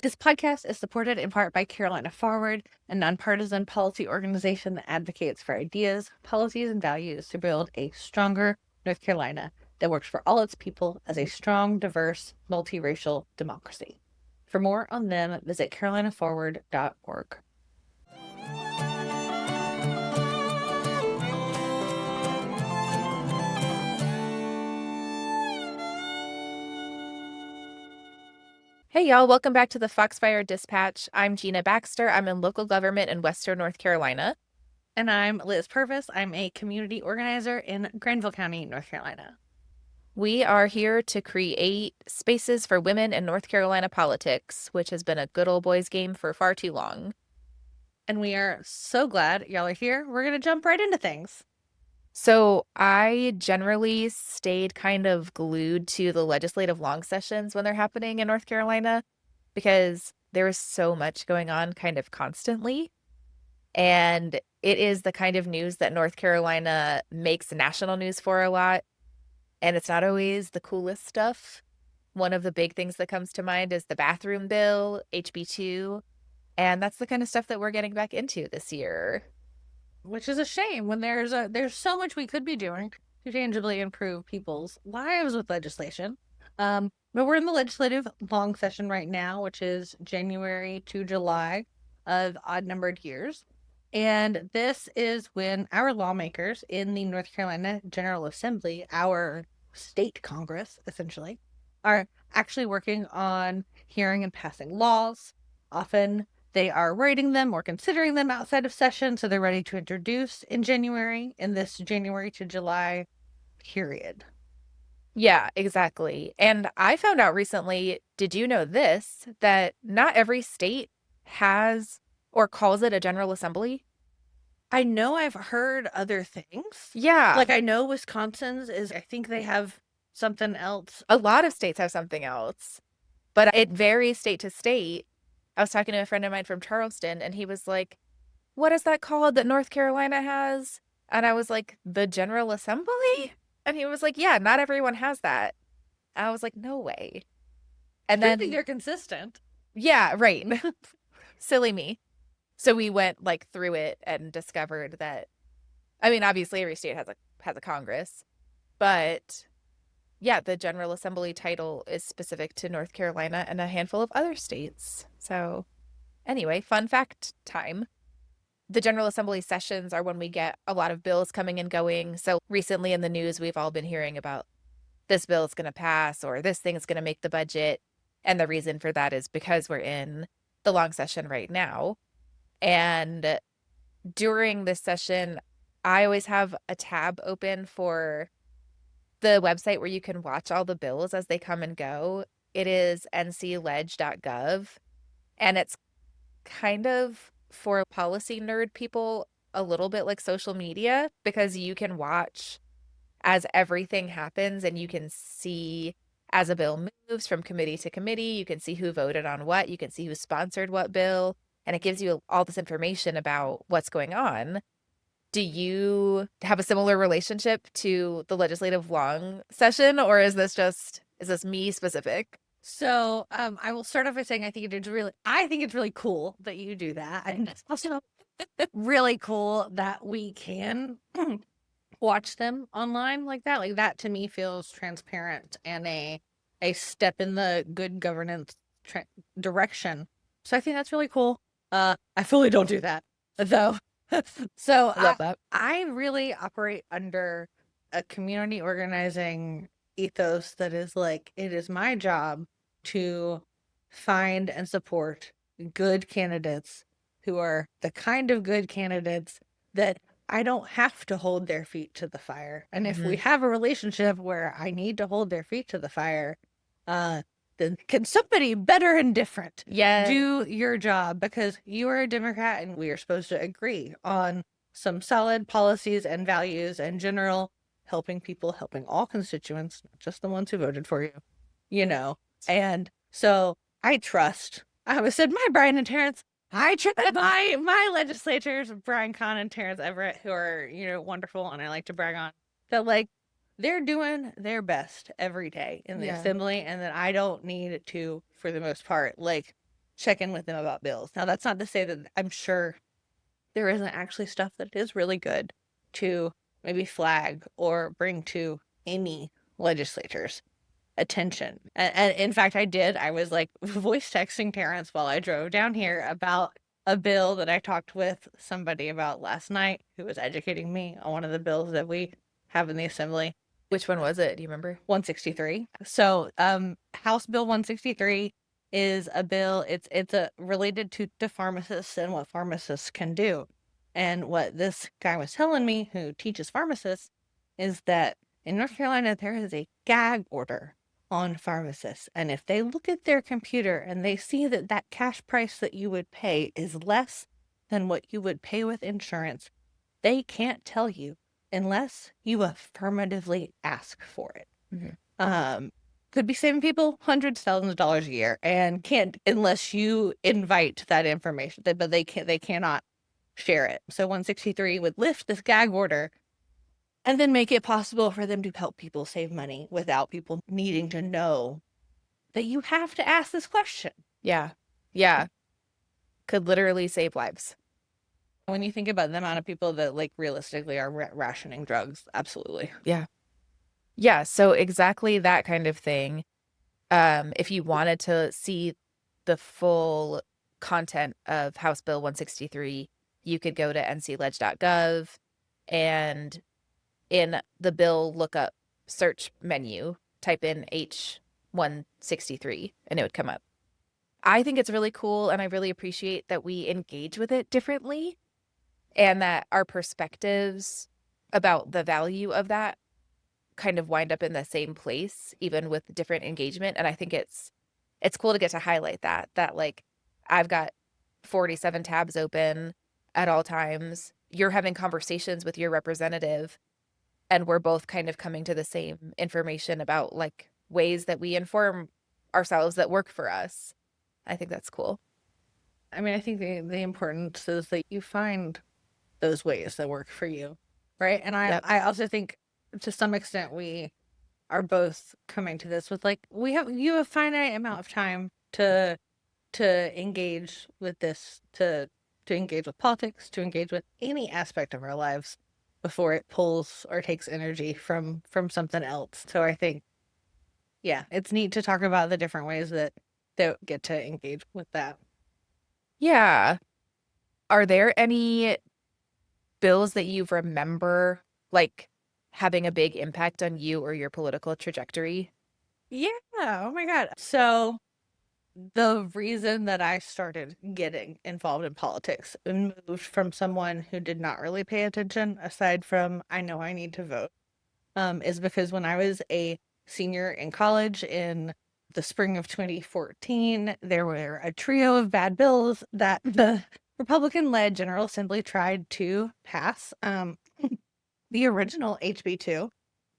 This podcast is supported in part by Carolina Forward, a nonpartisan policy organization that advocates for ideas, policies, and values to build a stronger North Carolina that works for all its people as a strong, diverse, multiracial democracy. For more on them, visit carolinaforward.org. Hey y'all, welcome back to the Foxfire Dispatch. I'm Gina Baxter. I'm in local government in Western North Carolina. And I'm Liz Purvis. I'm a community organizer in Granville County, North Carolina. We are here to create spaces for women in North Carolina politics, which has been a good old boys game for far too long. And we are so glad y'all are here. We're going to jump right into things. So I generally stayed kind of glued to the legislative long sessions when they're happening in North Carolina because there is so much going on kind of constantly. And it is the kind of news that North Carolina makes national news for a lot. And it's not always the coolest stuff. One of the big things that comes to mind is the bathroom bill, HB2. And that's the kind of stuff that we're getting back into this year. Which is a shame when there's so much we could be doing to tangibly improve people's lives with legislation. But we're in the legislative long session right now, which is January to July of odd-numbered years. And this is when our lawmakers in the North Carolina General Assembly, our state Congress, essentially, are actually working on hearing and passing laws. Often they are writing them or considering them outside of session, so they're ready to introduce in January, in this January to July period. Yeah, exactly. And I found out recently, did you know this, that not every state has or calls it a General Assembly? I know I've heard other things. Yeah. Like I know Wisconsin's is, I think they have something else. A lot of states have something else, but it varies state to state. I was talking to a friend of mine from Charleston, and he was like, what is that called that North Carolina has? And I was like, the General Assembly? And he was like, yeah, not everyone has that. I was like, no way. And I then think they're consistent. yeah, right. Silly me. So we went like through it and discovered that, I mean, obviously every state has a Congress, but yeah, the General Assembly title is specific to North Carolina and a handful of other states. So anyway, fun fact time. The General Assembly sessions are when we get a lot of bills coming and going. So recently in the news, we've all been hearing about this bill is going to pass or this thing is going to make the budget. And the reason for that is because we're in the long session right now. And during this session, I always have a tab open for the website where you can watch all the bills as they come and go. It is ncleg.gov. And it's kind of for policy nerd people a little bit like social media because you can watch as everything happens and you can see as a bill moves from committee to committee. You can see who voted on what. You can see who sponsored what bill. And it gives you all this information about what's going on. Do you have a similar relationship to the legislative long session, or is this me specific? So I will start off by saying I think it's really cool that you do that. And it's also really cool that we can watch them online like that. Like that to me feels transparent and a step in the good governance direction. So I think that's really cool. I fully don't do that though. So I love that. I really operate under a community organizing ethos that is like, it is my job to find and support good candidates who are the kind of good candidates that I don't have to hold their feet to the fire. And if we have a relationship where I need to hold their feet to the fire, then can somebody better and different do your job? Because you are a Democrat and we are supposed to agree on some solid policies and values and general helping people, helping all constituents, not just the ones who voted for you, you know. And so I trust, I always said my Brian and Terrence, I trust my legislators, Brian Kahn and Terrence Everett, who are, wonderful and I like to brag on, that like they're doing their best every day in the assembly, and that I don't need to, for the most part, like check in with them about bills. Now, that's not to say that I'm sure there isn't actually stuff that is really good to maybe flag or bring to any legislators' attention. And in fact, I was like voice texting Terrence while I drove down here about a bill that I talked with somebody about last night who was educating me on one of the bills that we have in the assembly. Which one was it? Do you remember? 163. So, House Bill 163 is a bill. It's a related to pharmacists and what pharmacists can do. And what this guy was telling me, who teaches pharmacists, is that in North Carolina there is a gag order on pharmacists, and if they look at their computer and they see that that cash price that you would pay is less than what you would pay with insurance, they can't tell you unless you affirmatively ask for it. Could be saving people hundreds, thousands of dollars a year, and can't unless you invite that information. But they cannot share it. So 163 would lift this gag order and then make it possible for them to help people save money without people needing to know that you have to ask this question. Yeah. Yeah. Could literally save lives. When you think about the amount of people that like realistically are rationing drugs, absolutely. Yeah. Yeah. So exactly that kind of thing. If you wanted to see the full content of House Bill 163, you could go to ncleg.gov and in the bill lookup search menu, type in H163 and it would come up. I think it's really cool, and I really appreciate that we engage with it differently and that our perspectives about the value of that kind of wind up in the same place, even with different engagement. And I think it's cool to get to highlight that like I've got 47 tabs open at all times. You're having conversations with your representative, and we're both kind of coming to the same information about like ways that we inform ourselves that work for us. I think that's cool. I mean, I think the importance is that you find those ways that work for you, right? And Yep. I also think to some extent we are both coming to this with like you have a finite amount of time to engage with this, to engage with politics, to engage with any aspect of our lives before it pulls or takes energy from something else. So I think, yeah, it's neat to talk about the different ways that get to engage with that. Yeah. Are there any bills that you remember like having a big impact on you or your political trajectory? Yeah. Oh my God. So the reason that I started getting involved in politics and moved from someone who did not really pay attention, aside from I know I need to vote, is because when I was a senior in college in the spring of 2014, there were a trio of bad bills that the Republican-led General Assembly tried to pass. The original HB2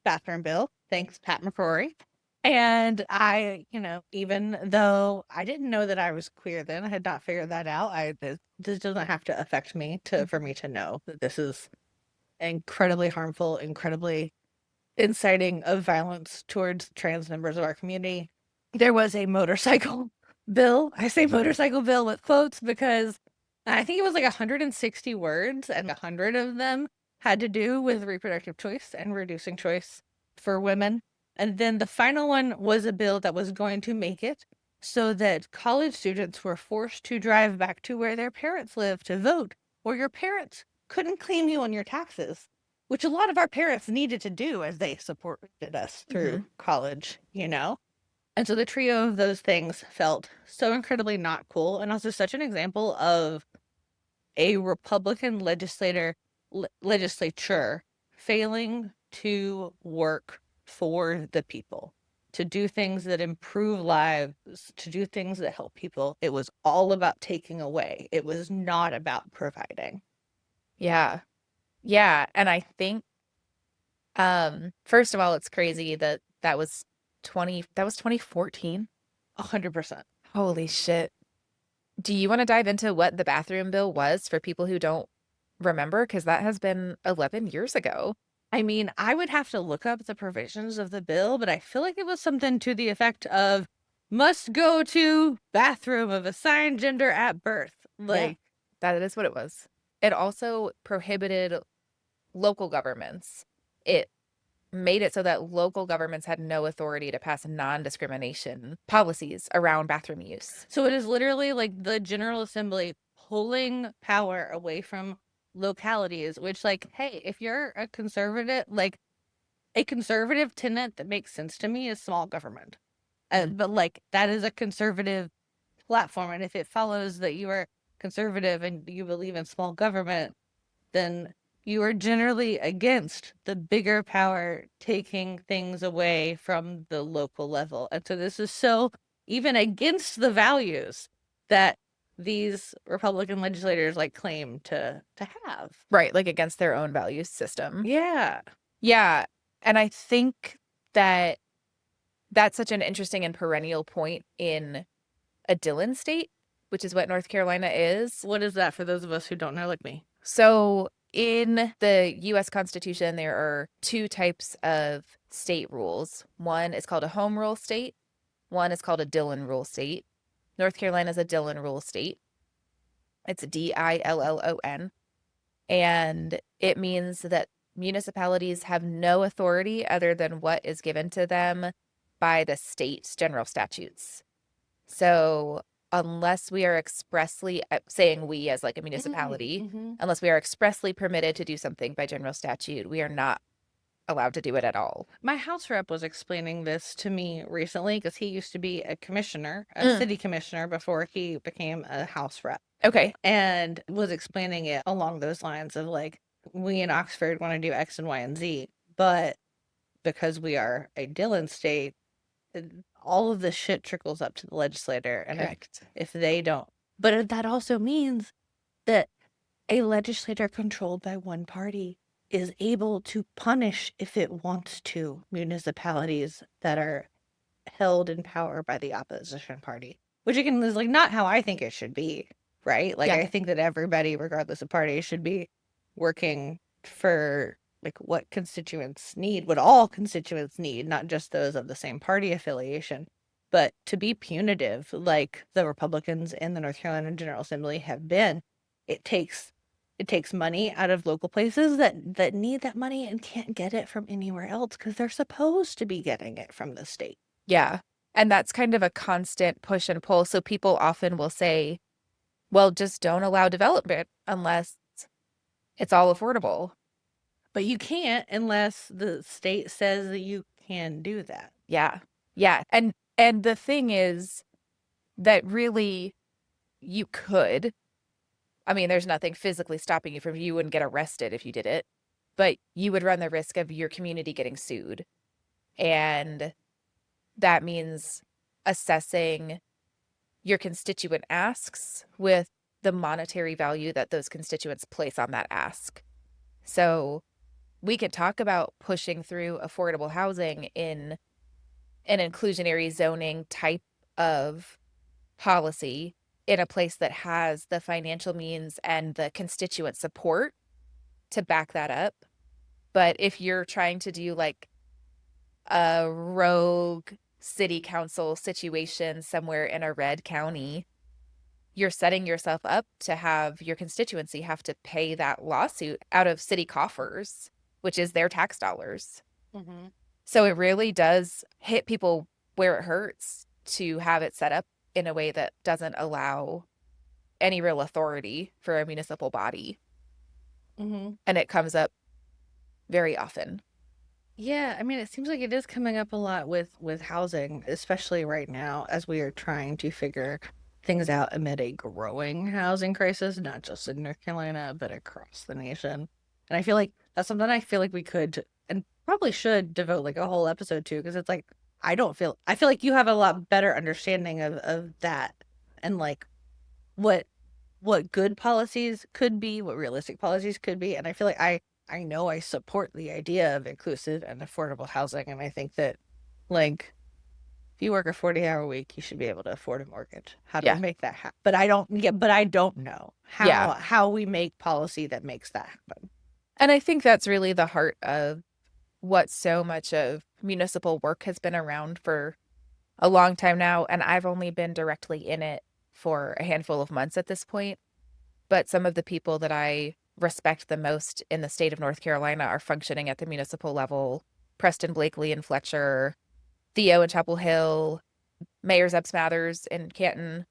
bathroom bill, thanks Pat McCrory. And I, even though I didn't know that I was queer then, I had not figured that out. This doesn't have to affect me for me to know that this is incredibly harmful, incredibly inciting of violence towards trans members of our community. There was a motorcycle bill. I say motorcycle bill with quotes because I think it was like 160 words, and 100 of them had to do with reproductive choice and reducing choice for women. And then the final one was a bill that was going to make it so that college students were forced to drive back to where their parents lived to vote, or your parents couldn't claim you on your taxes, which a lot of our parents needed to do as they supported us through college, And so the trio of those things felt so incredibly not cool, and also such an example of a Republican legislature failing to work for the people, to do things that improve lives, to do things that help people. It was all about taking away. It was not about providing. Yeah. Yeah. And I think, first of all, it's crazy that was 2014. 100%. Holy shit. Do you want to dive into what the bathroom bill was for people who don't remember? Because that has been 11 years ago. I mean, I would have to look up the provisions of the bill, but I feel like it was something to the effect of must go to bathroom of assigned gender at birth. Like, that is what it was. It also prohibited local governments. It made it so that local governments had no authority to pass non-discrimination policies around bathroom use. So it is literally like the General Assembly pulling power away from localities, which, like, hey, if you're a conservative, like, a conservative tenet that makes sense to me is small government. But, like, that is a conservative platform. And if it follows that you are conservative and you believe in small government, then you are generally against the bigger power taking things away from the local level. And so this is so even against the values that these Republican legislators like claim to have. Right, like against their own value system. Yeah. Yeah. And I think that that's such an interesting and perennial point in a Dillon state, which is what North Carolina is. What is that for those of us who don't know, like me? So in the U.S. Constitution, there are two types of state rules. One is called a home rule state. One is called a Dillon rule state. North Carolina is a Dillon rule state. It's Dillon. And it means that municipalities have no authority other than what is given to them by the state's general statutes. So unless we are expressly saying we as like a municipality, unless we are expressly permitted to do something by general statute, we are not allowed to do it at all. My house rep was explaining this to me recently because he used to be a commissioner, a city commissioner, before he became a house rep. Okay. And was explaining it along those lines of like, we in Oxford want to do X and Y and Z, but because we are a Dillon state, all of this shit trickles up to the legislator. And Correct. if they don't, but that also means that a legislator controlled by one party is able to punish, if it wants to, municipalities that are held in power by the opposition party, which again is like not how I think it should be, right? Like, I think that everybody, regardless of party, should be working for like what constituents need, what all constituents need, not just those of the same party affiliation. But to be punitive, like the Republicans in the North Carolina General Assembly have been, it takes money out of local places that need that money and can't get it from anywhere else because they're supposed to be getting it from the state. Yeah. And that's kind of a constant push and pull. So people often will say, well, just don't allow development unless it's all affordable. But you can't unless the state says that you can do that. Yeah. Yeah. And the thing is that really you could. I mean, there's nothing physically stopping you from, you wouldn't get arrested if you did it, but you would run the risk of your community getting sued. And that means assessing your constituent asks with the monetary value that those constituents place on that ask. So we could talk about pushing through affordable housing in an inclusionary zoning type of policy in a place that has the financial means and the constituent support to back that up. But if you're trying to do like a rogue city council situation somewhere in a red county, you're setting yourself up to have your constituency have to pay that lawsuit out of city coffers, which is their tax dollars. Mm-hmm. So it really does hit people where it hurts to have it set up in a way that doesn't allow any real authority for a municipal body. Mm-hmm. And it comes up very often. Yeah, I mean, it seems like it is coming up a lot with housing, especially right now as we are trying to figure things out amid a growing housing crisis, not just in North Carolina, but across the nation. And I feel like that's something I feel like we could and probably should devote like a whole episode to, because it's like I feel like you have a lot better understanding of that and like what good policies could be, what realistic policies could be. And I feel like I know I support the idea of inclusive and affordable housing. And I think that like if you work a 40-hour week, you should be able to afford a mortgage. How do we make that happen? But I don't know how we make policy that makes that happen. And I think that's really the heart of what so much of municipal work has been around for a long time now, and I've only been directly in it for a handful of months at this point. But some of the people that I respect the most in the state of North Carolina are functioning at the municipal level. Preston Blakely and Fletcher, Theo in Chapel Hill, Mayor Zeb Smathers in Canton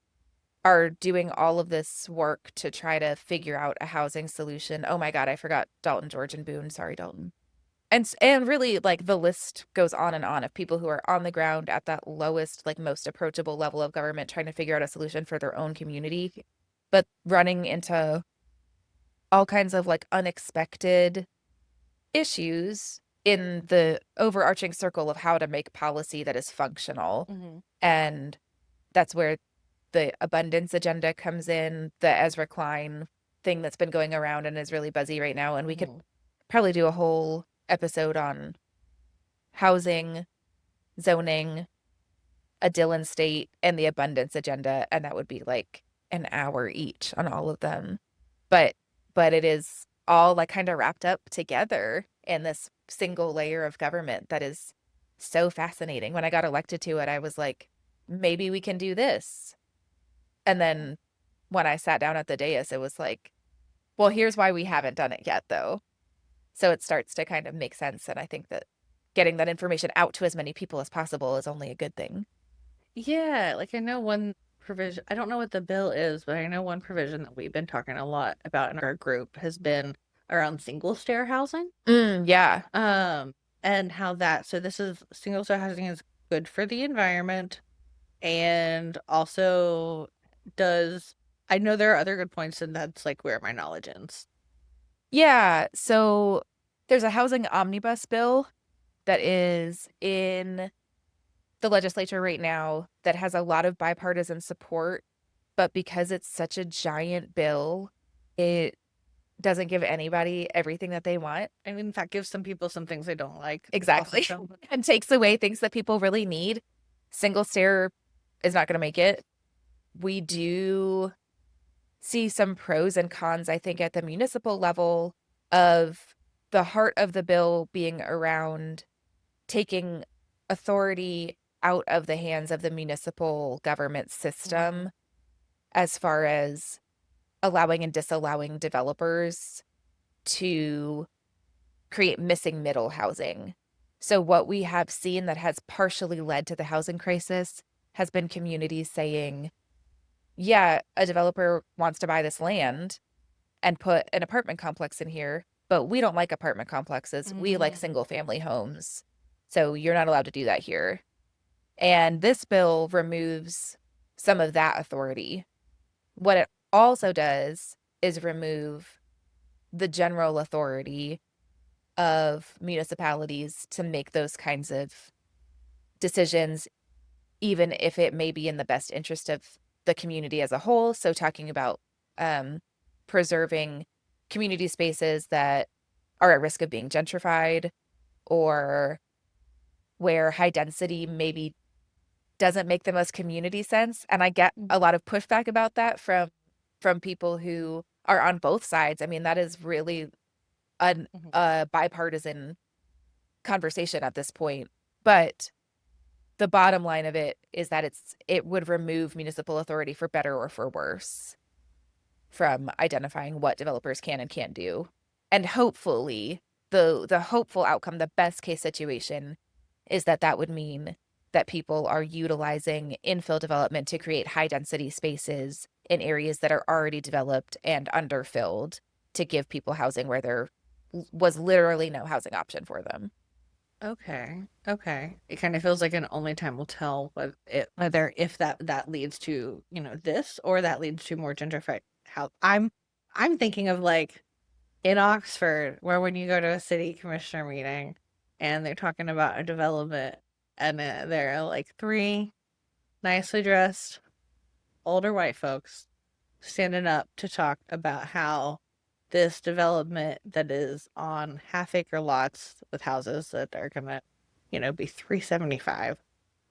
are doing all of this work to try to figure out a housing solution. Oh my God, I forgot Dalton, George, and Boone. Sorry, Dalton. And really, like, the list goes on and on of people who are on the ground at that lowest, like, most approachable level of government trying to figure out a solution for their own community, but running into all kinds of like unexpected issues in the overarching circle of how to make policy that is functional. Mm-hmm. And that's where the abundance agenda comes in, the Ezra Klein thing that's been going around and is really buzzy right now. And we could probably do a whole episode on housing, zoning, a Dillon state, and the abundance agenda. And that would be like an hour each on all of them. But it is all like kind of wrapped up together in this single layer of government that is so fascinating. When I got elected to it, I was like, maybe we can do this. And then when I sat down at the dais, it was like, well, here's why we haven't done it yet, though. So it starts to kind of make sense. And I think that getting that information out to as many people as possible is only a good thing. Yeah, like I know one provision, I don't know what the bill is, but I know one provision that we've been talking a lot about in our group has been around single stair housing. Yeah. And how that, so this is single stair housing is good for the environment and also does, I know there are other good points, and that's like where my knowledge ends. Yeah. So there's a housing omnibus bill that is in the legislature right now that has a lot of bipartisan support, but because it's such a giant bill, it doesn't give anybody everything that they want. I mean, in fact, gives some people some things they don't like. Exactly. And takes away things that people really need. Single stair is not going to make it. We do see some pros and cons, I think, at the municipal level of the heart of the bill being around taking authority out of the hands of the municipal government system as far as allowing and disallowing developers to create missing middle housing. So what we have seen that has partially led to the housing crisis has been communities saying, yeah, a developer wants to buy this land and put an apartment complex in here, but we don't like apartment complexes. We like single family homes. So you're not allowed to do that here. And this bill removes some of that authority. What it also does is remove the general authority of municipalities to make those kinds of decisions, even if it may be in the best interest of the community as a whole. So talking about preserving community spaces that are at risk of being gentrified, or where high density maybe doesn't make the most community sense. And I get a lot of pushback about that from people who are on both sides. I mean, that is really a bipartisan conversation at this point. But the bottom line of it is that it would remove municipal authority, for better or for worse, from identifying what developers can and can't do. And hopefully the hopeful outcome, the best case situation, is that would mean that people are utilizing infill development to create high density spaces in areas that are already developed and underfilled to give people housing where there was literally no housing option for them. Okay. It kind of feels like an only time will tell whether if that leads to, this, or that leads to more gentrified house. I'm thinking of like in Oxford, where when you go to a city commissioner meeting and they're talking about a development, and there are like three nicely dressed older white folks standing up to talk about how this development that is on half-acre lots with houses that are gonna, be 375,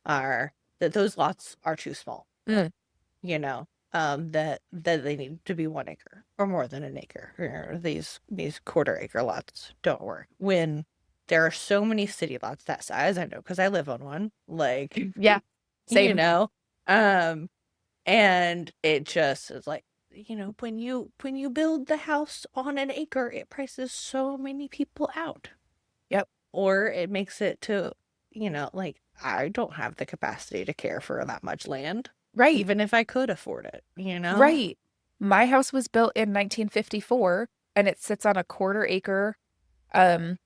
are that those lots are too small. That they need to be 1 acre or more than an acre. Or these quarter-acre lots don't work when there are so many city lots that size. I know because I live on one. Like, yeah, you Same. know? Um, and it just is like, when you build the house on an acre, it prices so many people out. Yep. Or it makes it to, like, I don't have the capacity to care for that much land, Right. even if I could afford it. Right. My house was built in 1954 and it sits on a quarter acre um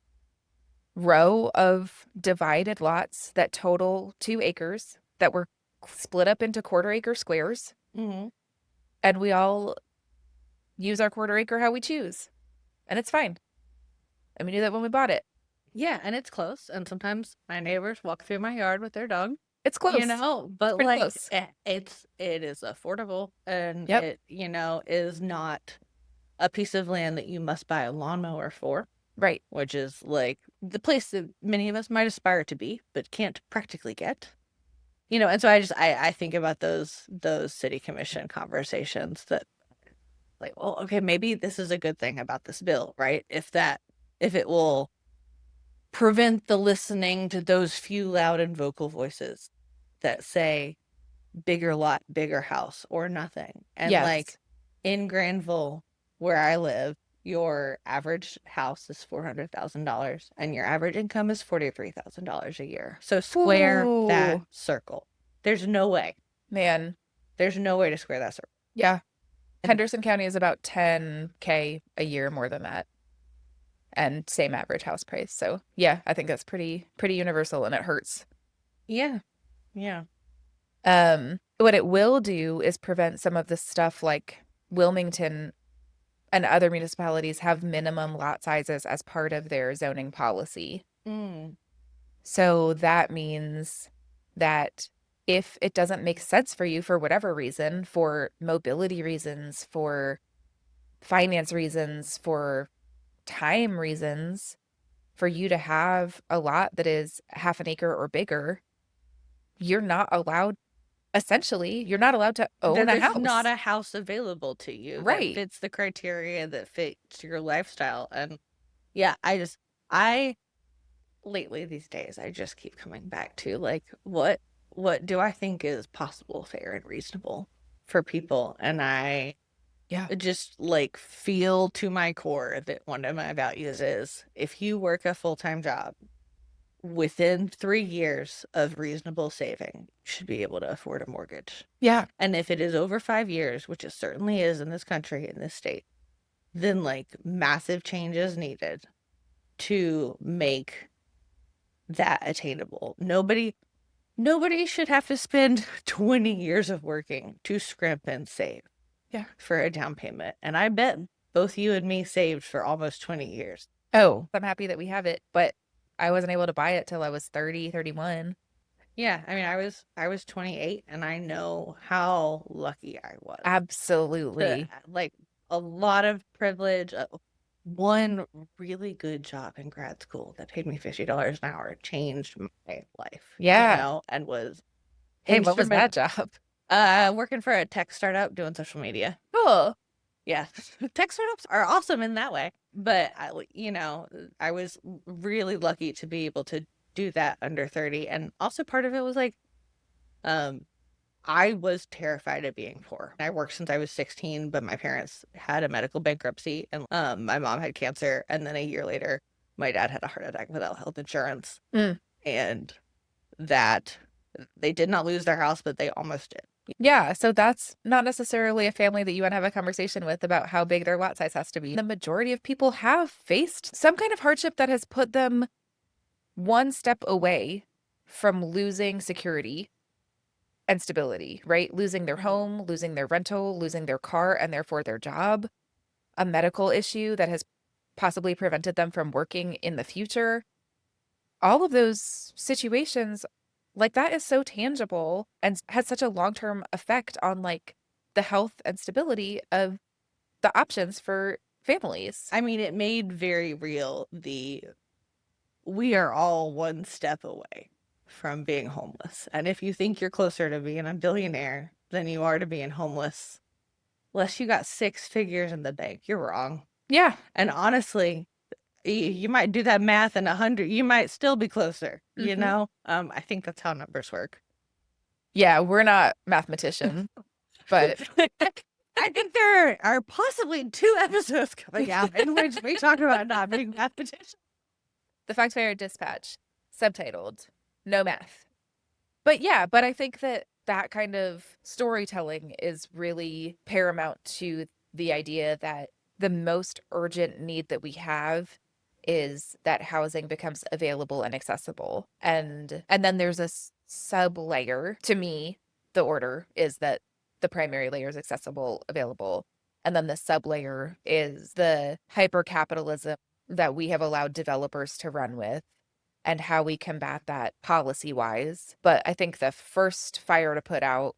row of divided lots that total 2 acres that were split up into quarter acre squares. Hmm. And we all use our quarter acre how we choose. And it's fine. And we knew that when we bought it. Yeah, and it's close. And sometimes my neighbors walk through my yard with their dog, It's close. It's but pretty like close. it is affordable, and Yep. it is not a piece of land that you must buy a lawnmower for, Right. which is like the place that many of us might aspire to be, but can't practically get. And so I think about those city commission conversations that, like, well, okay, maybe this is a good thing about this bill, right? If it will prevent the listening to those few loud and vocal voices that say bigger lot, bigger house, or nothing. And like Yes. in Granville, where I live, your average house is $400,000 and your average income is $43,000 a year. So square that Ooh, circle. There's no way. man. There's no way to square that circle. Yeah. And Henderson County is about 10K a year more than that. And same average house price. So yeah, I think that's pretty universal and it hurts. yeah, yeah. What it will do is prevent some of the stuff like Wilmington and other municipalities have minimum lot sizes as part of their zoning policy. Mm. So that means that if it doesn't make sense for you for whatever reason, for mobility reasons, for finance reasons, for time reasons, for you to have a lot that is half an acre or bigger, you're not allowed, essentially, you're not allowed to own a There's not house. a house available to you that Right. fits the criteria that fits your lifestyle. And yeah, I lately these days, I just keep coming back to like, what do I think is possible, fair, and reasonable for people? And I Yeah. just like feel to my core that one of my values is if you work a full-time job within 3 years of reasonable saving, you should be able to afford a mortgage. Yeah. And if it is over 5 years, which it certainly is in this country, in this state, then like massive changes needed to make that attainable. Nobody should have to spend 20 years of working to scrimp and save Yeah. for a down payment. And I bet both you and me saved for almost 20 years. Oh, I'm happy that we have it, but I wasn't able to buy it till I was 30, 31. Yeah, I mean, I was 28 and I know how lucky I was. Absolutely. Like a lot of privilege. One really good job in grad school that paid me $50 an hour changed my life, Yeah. and was Hey, what was that instrumental. job? Working for a tech startup doing social media. Cool. Yeah, tech startups are awesome in that way. But I was really lucky to be able to do that under 30, and also part of it was like, um, I was terrified of being poor. I worked since I was 16, but my parents had a medical bankruptcy and my mom had cancer. And then a year later, my dad had a heart attack without health insurance. Mm. And that they did not lose their house, but they almost did. Yeah, so that's not necessarily a family that you want to have a conversation with about how big their lot size has to be. The majority of people have faced some kind of hardship that has put them one step away from losing security and stability, right? Losing their home, losing their rental, losing their car, and therefore their job, a medical issue that has possibly prevented them from working in the future. All of those situations, like that is so tangible and has such a long-term effect on like the health and stability of the options for families. I mean, it made very real we are all one step away from being homeless. And if you think you're closer to being a billionaire than you are to being homeless, unless you got 6 figures in the bank, you're wrong. Yeah. And honestly, you might do that math in 100, you might still be closer, Mhm. I think that's how numbers work. Yeah, we're not mathematicians, but I think there are possibly 2 episodes coming out in which we talk about not being mathematicians. the Foxfire Dispatch, subtitled No Math. But yeah, but I think that that kind of storytelling is really paramount to the idea that the most urgent need that we have is that housing becomes available and accessible. And then there's a sub layer. To me, the order is that the primary layer is accessible, available, and then the sub layer is the hyper capitalism that we have allowed developers to run with and how we combat that policy wise. But I think the first fire to put out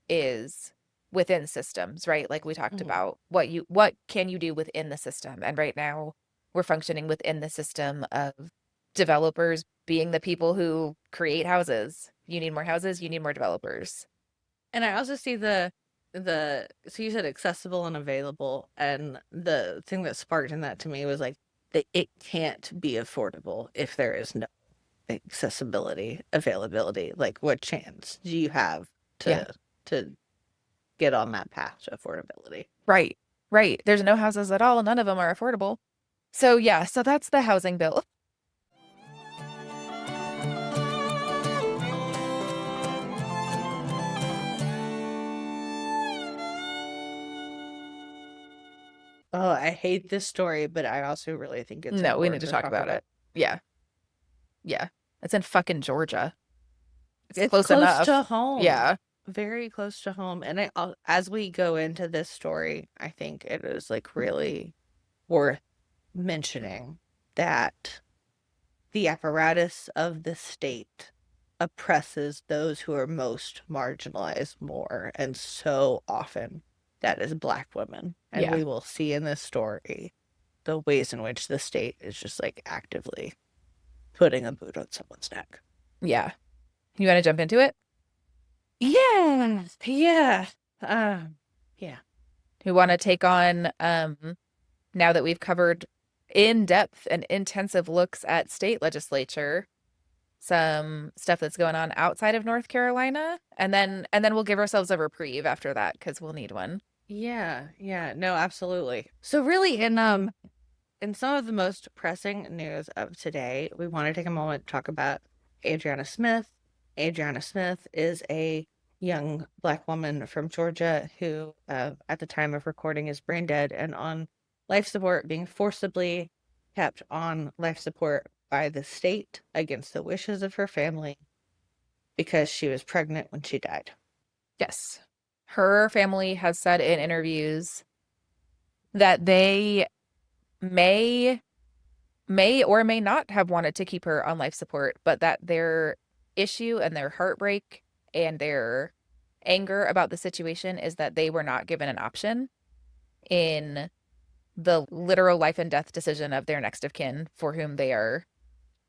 is within systems, right? Like we talked about what can you do within the system? And right now we're functioning within the system of developers being the people who create houses. You need more houses, you need more developers. And I also see the so you said accessible and available, and the thing that sparked in that to me was like that it can't be affordable if there is no accessibility, availability. Like what chance do you have Yeah. to get on that path to affordability? Right. Right. There's no houses at all. None of them are affordable. So yeah, so that's the housing bill. Oh, I hate this story, but I also really think it's No, we need important to to talk talk about it. Yeah. Yeah. It's in fucking Georgia. It's Close close enough. to home. Yeah. Very close to home. And as we go into this story, I think it is like really worth mentioning that the apparatus of the state oppresses those who are most marginalized more. And so often that is Black women. And Yeah. we will see in this story the ways in which the state is just like actively putting a boot on someone's neck. Yeah. You want to jump into it? Yeah. Yeah. Yeah. We want to take on now that we've covered in depth and intensive looks at state legislature, some stuff that's going on outside of North Carolina, and then we'll give ourselves a reprieve after that because we'll need one. Yeah, yeah, no, absolutely. So really in some of the most pressing news of today, we want to take a moment to talk about Adriana Smith. Adriana Smith is a young Black woman from Georgia who, at the time of recording, is brain dead and on life support, being forcibly kept on life support by the state against the wishes of her family because she was pregnant when she died. Yes. Her family has said in interviews that they may or may not have wanted to keep her on life support, but that their issue and their heartbreak and their anger about the situation is that they were not given an option in the literal life and death decision of their next of kin for whom they are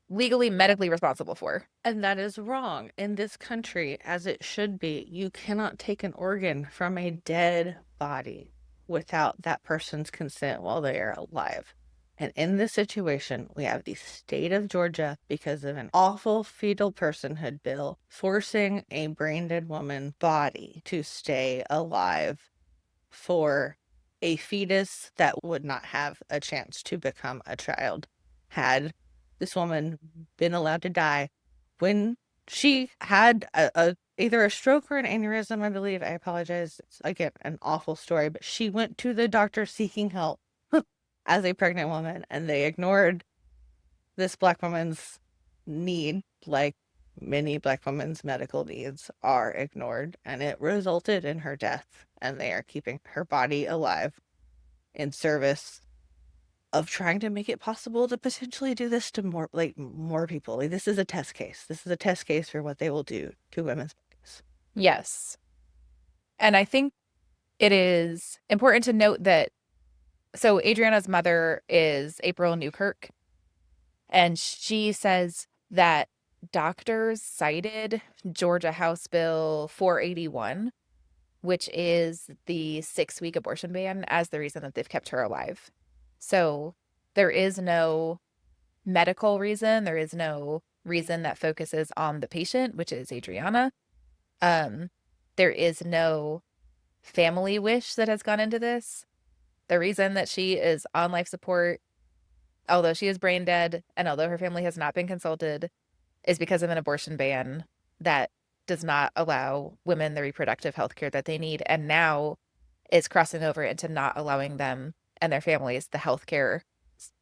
legally, medically responsible for. And that is wrong. In this country, as it should be, you cannot take an organ from a dead body without that person's consent while they are alive. And in this situation, we have the state of Georgia, because of an awful fetal personhood bill, forcing a brain dead woman's body to stay alive for a fetus that would not have a chance to become a child had this woman been allowed to die when she had either a stroke or an aneurysm, I believe. I apologize. It's, again, an awful story, but she went to the doctor seeking help as a pregnant woman, and they ignored this Black woman's need, like many Black women's medical needs are ignored, and it resulted in her death. And they are keeping her body alive in service of trying to make it possible to potentially do this to more people. Like, this is a test case. This is a test case for what they will do to women's bodies. Yes. And I think it is important to note that so Adriana's mother is April Newkirk, and she says that doctors cited Georgia House Bill 481, which is the 6-week abortion ban, as the reason that they've kept her alive. So there is no medical reason. There is no reason that focuses on the patient, which is Adriana. There is no family wish that has gone into this. The reason that she is on life support, although she is brain dead and although her family has not been consulted, is because of an abortion ban that does not allow women the reproductive health care that they need, and now is crossing over into not allowing them and their families the health care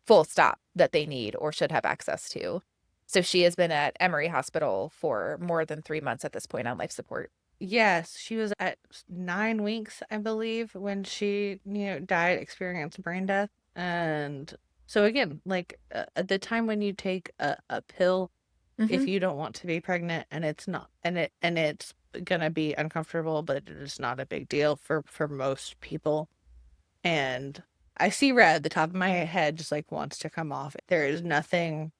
full stop that they need or should have access to. So she has been at Emory Hospital for more than 3 months at this point on life support. Yes, she was at 9 weeks, I believe, when she, died, experienced brain death. And so again, like at the time when you take a pill, if you don't want to be pregnant and it's not, and it's gonna be uncomfortable, but it is not a big deal for most people. And I see red, the top of my head just like wants to come off. There is nothing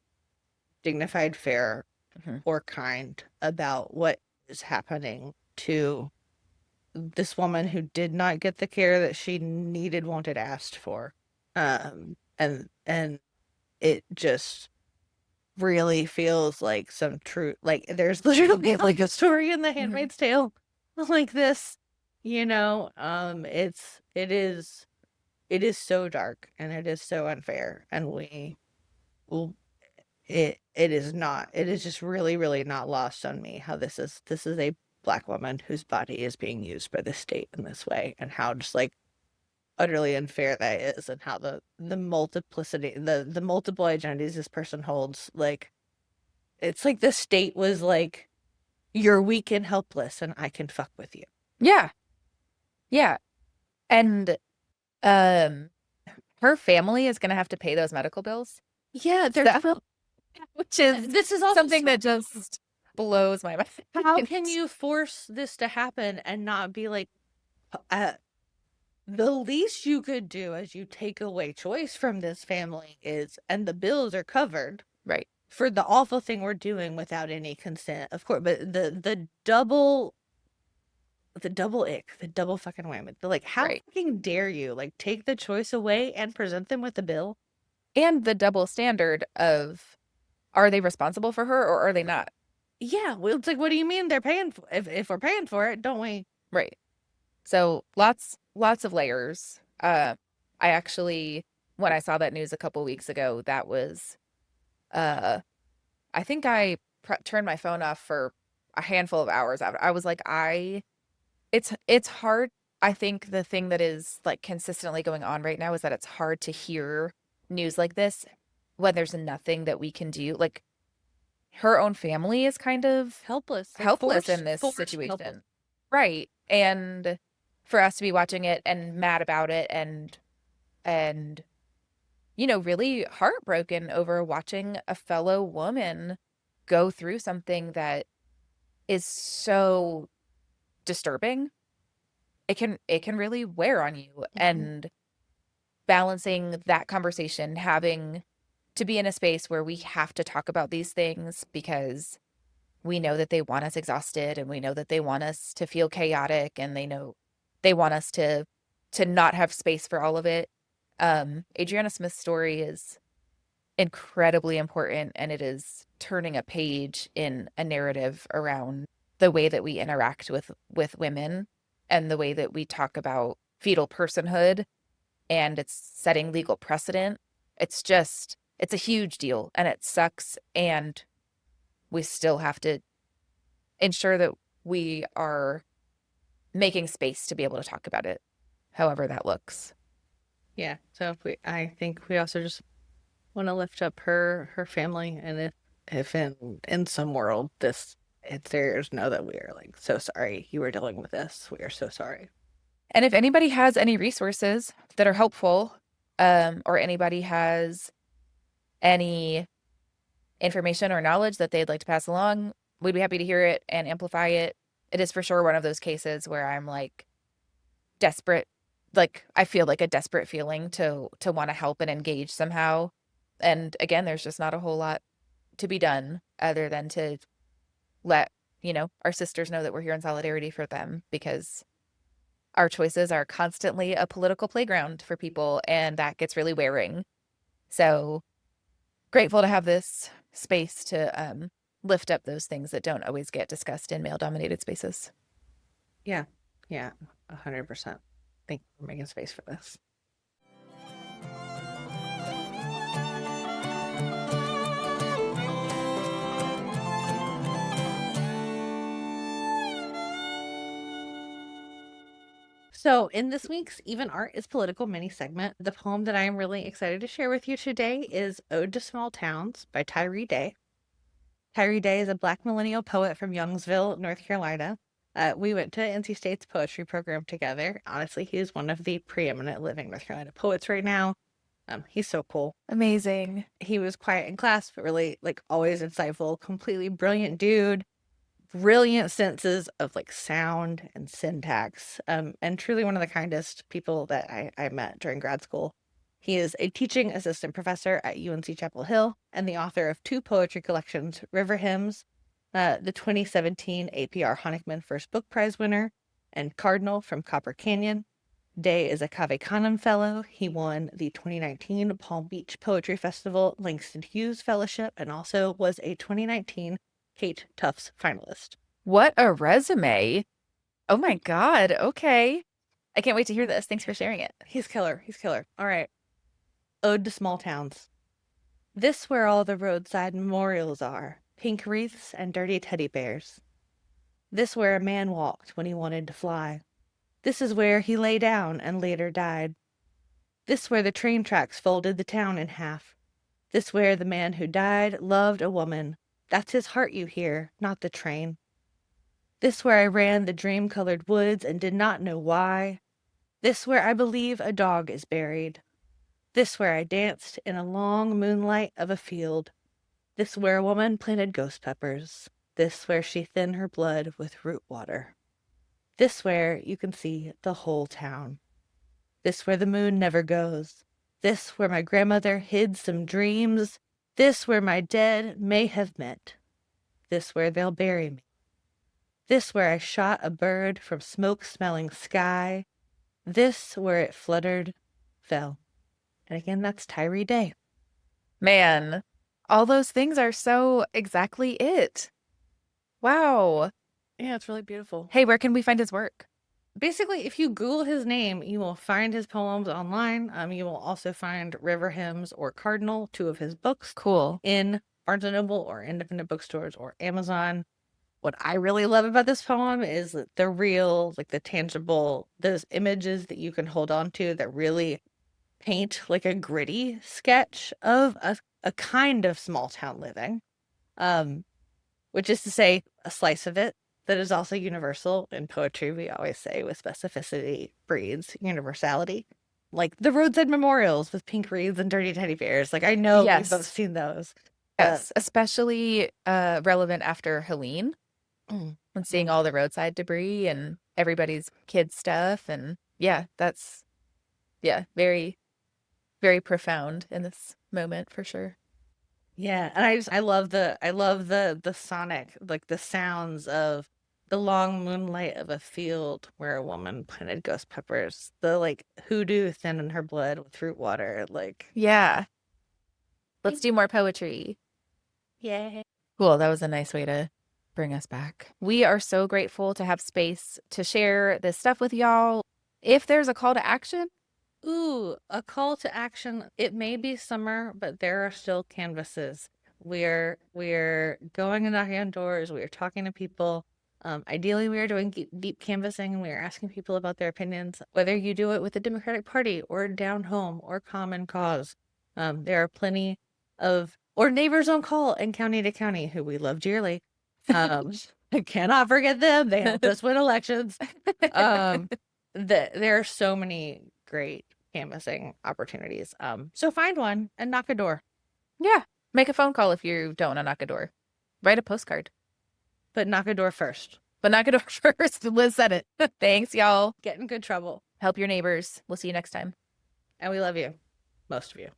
dignified, fair, or kind about what is happening to this woman who did not get the care that she needed, wanted, asked for. And it just really feels like some true, like there's literally like a story in The Handmaid's Tale like this, it is so dark and it is so unfair, and it is just really, really not lost on me how this is a Black woman whose body is being used by the state in this way, and how just like utterly unfair that is, and how the multiplicity, the multiple identities this person holds, like it's like the state was like, you're weak and helpless and I can fuck with you. Yeah. Yeah. And her family is going to have to pay those medical bills. Yeah, which is this is also something that just blows my mind. How can you force this to happen and not be like, the least you could do as you take away choice from this family is, and the bills are covered, right, for the awful thing we're doing without any consent, of course, but the double ick, the double fucking whammy, like how fucking dare you like take the choice away and present them with a bill? And the double standard of, are they responsible for her or are they not? Yeah, well, it's like, what do you mean they're paying for, if we're paying for it, don't we? Right. So lots of layers. I actually, when I saw that news a couple weeks ago, that was I think I turned my phone off for a handful of hours after. I was like, it's hard. I think the thing that is like consistently going on right now is that it's hard to hear news like this when there's nothing that we can do. Like, her own family is kind of helpless in this situation. Helpless. Right. And for us to be watching it and mad about it and really heartbroken over watching a fellow woman go through something that is so disturbing. It can really wear on you. And balancing that conversation, having to be in a space where we have to talk about these things because we know that they want us exhausted, and we know that they want us to feel chaotic, and they know they want us to not have space for all of it. Adriana Smith's story is incredibly important, and it is turning a page in a narrative around the way that we interact with women and the way that we talk about fetal personhood, and it's setting legal precedent. It's a huge deal, and it sucks, and we still have to ensure that we are making space to be able to talk about it, however that looks. Yeah, so I think we also just want to lift up her family, and if in some world there's know that we are like so sorry you were dealing with this. We are so sorry. And if anybody has any resources that are helpful, or anybody has any information or knowledge that they'd like to pass along, we'd be happy to hear it and amplify it. It is for sure one of those cases where I'm like desperate, like I feel like a desperate feeling to want to help and engage somehow. And again, there's just not a whole lot to be done other than to let, our sisters know that we're here in solidarity for them, because our choices are constantly a political playground for people, and that gets really wearing. So grateful to have this space to lift up those things that don't always get discussed in male-dominated spaces. Yeah. Yeah. 100%. Thank you for making space for this. So, in this week's Even Art is Political mini segment, the poem that I am really excited to share with you today is Ode to Small Towns by Tyree Daye. Tyree Daye is a Black millennial poet from Youngsville, North Carolina. We went to NC State's poetry program together. Honestly, he is one of the preeminent living North Carolina poets right now. He's so cool. Amazing. He was quiet in class, but really, like, always insightful, completely brilliant dude. Brilliant senses of like sound and syntax, and truly one of the kindest people that I met during grad school. He is a teaching assistant professor at UNC Chapel Hill and the author of 2 poetry collections, River Hymns, the 2017 APR Honickman First Book Prize winner, and Cardinal from Copper Canyon. Daye is a Cave Canem Fellow. He won the 2019 Palm Beach Poetry Festival Langston Hughes Fellowship and also was a 2019 Kate Tufts finalist. What a resume. Oh my God. Okay. I can't wait to hear this. Thanks for sharing it. He's killer. He's killer. All right. Ode to Small Towns. This where all the roadside memorials are, pink wreaths and dirty teddy bears. This where a man walked when he wanted to fly. This is where he lay down and later died. This where the train tracks folded the town in half. This where the man who died loved a woman. That's his heart you hear, not the train. This where I ran the dream-colored woods and did not know why. This where I believe a dog is buried. This where I danced in a long moonlight of a field. This where a woman planted ghost peppers. This where she thinned her blood with root water. This where you can see the whole town. This where the moon never goes. This where my grandmother hid some dreams. This where my dead may have met. This where they'll bury me. This where I shot a bird from smoke-smelling sky. This where it fluttered, fell. And again, that's Tyree Daye. Man, all those things are so exactly it. Wow. Yeah, it's really beautiful. Hey, where can we find his work? Basically, if you Google his name, you will find his poems online. You will also find River Hymns or Cardinal, 2 of his books. Cool. In Barnes & Noble or independent bookstores or Amazon. What I really love about this poem is the real, like the tangible, those images that you can hold on to that really paint like a gritty sketch of a kind of small town living. Which is to say, a slice of it that is also universal. In poetry, we always say with specificity breeds universality. Like the roadside memorials with pink wreaths and dirty teddy bears. Like I know Yes. we've both seen those. Yes, especially relevant after Helene, when seeing all the roadside debris and everybody's kids' stuff. And yeah, that's, very, very profound in this moment for sure. Yeah, and I love the sonic, like the sounds of the long moonlight of a field where a woman planted ghost peppers, the like hoodoo thin in her blood with root water, like Yeah. Let's do more poetry. yeah. Cool. That was a nice way to bring us back. We are so grateful to have space to share this stuff with y'all. If there's a call to action, Ooh, a call to action. It may be summer, but there are still canvases. We're going and knocking on doors. We are talking to people. Ideally, we are doing deep canvassing and we are asking people about their opinions, whether you do it with the Democratic Party or down home or Common Cause. There are plenty of, or Neighbors on Call in County to County, who we love dearly. I cannot forget them. They helped us win elections. There are so many great canvassing opportunities. So find one and knock a door. yeah, make a phone call if you don't want to knock a door. Write a postcard. But knock a door first. But knock a door first. Liz said it. Thanks, y'all. Get in good trouble. Help your neighbors. We'll see you next time. And we love you. Most of you.